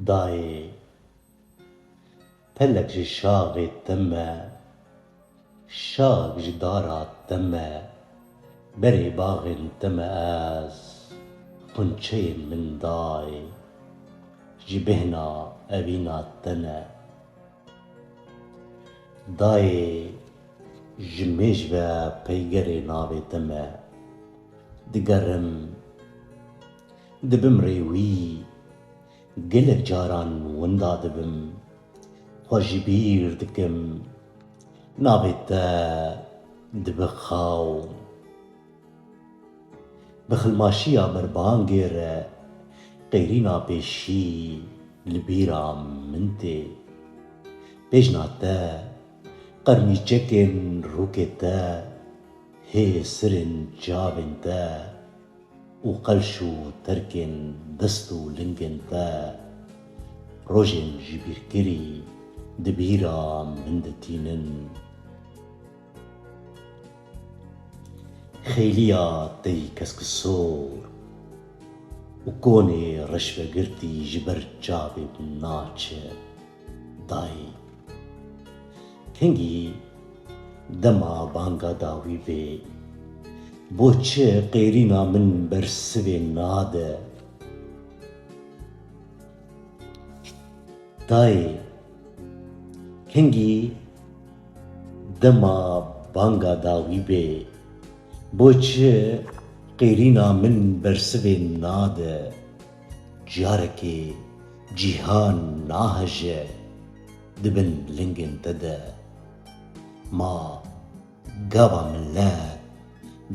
دایê pelek ji şaxê te me, şax ji dara te me, berê baxên te me ez, xunçeyên min dayê, ji bêhna evîna te ne. Dayê ji mêj ve peygerê navê te me, digerim, dibim rê wî, gelek caran winda dibim, xwe ji bîr dikim, navê te dibe xawn. Bi xilmaşiya mirbangê re, qêrîna pêşî li bîra min tê. Bêjna te, qermîçekên rûkê te, hê sirên çavên te, û qelş û terkên dest û lingên te, rojên ji bîrkirî di bîra min ditînin. Xêliya te yî keskesor û konê reşvegirtî ji ber çavê min naçe. Dayê, kengî dema banga dawî bê, boçi qêrîna min ber sivê nade. Dayê, kengî dema banga dawî bê, boçi qêrîna min ber sivê nade. Carekê cîhan nahije dibin lingên te de, ma gava millet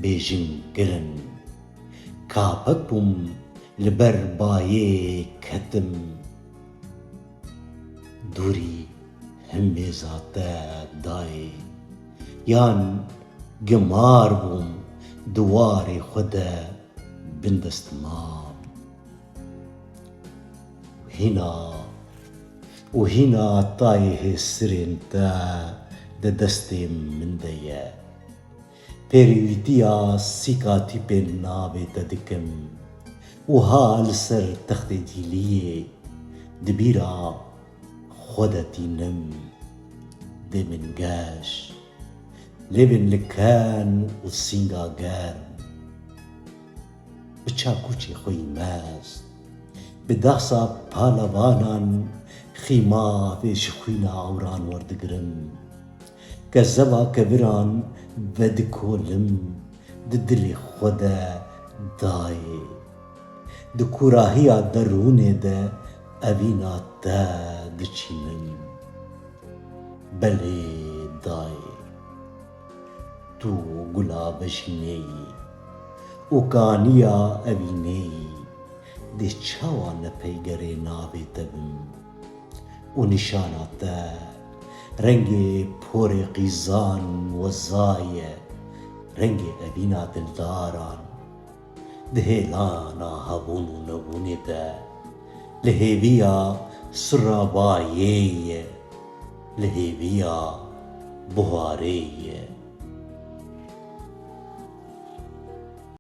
bêjin girin, kapek bûm li ber bayê ketim. Dûrî himêza te dayê, yan gimar bûm di warê xwe de bindestimam. Hîna tayê hêsirên te di destê min de ye. Pêrîwîtiya sîka tîpên navê te dikim, wiha li ser textê dîliyê di bîra xwe de tînim. Dê min geş, lêvên li ken û sînga germ, bi çakûçê xwe yî mest, bi dehsa palevanan xîmavê ji xwîna ewran werdigirim. Kezeva keviran vedikolim di dilê xwe de dayê, di kûrahiya derûnê de evîna te diçînim. Belê dayê, tu gula bejînê yî û kaniya evînê yî, dê çawa nepeygerê navê te bim, û nîşana te rengê porê qîzan wezayê, rengê evîna dildaran. Di hêlana hebûn û nebûnê de, li hêviya sira bayê ye, li hêviya buharê ye.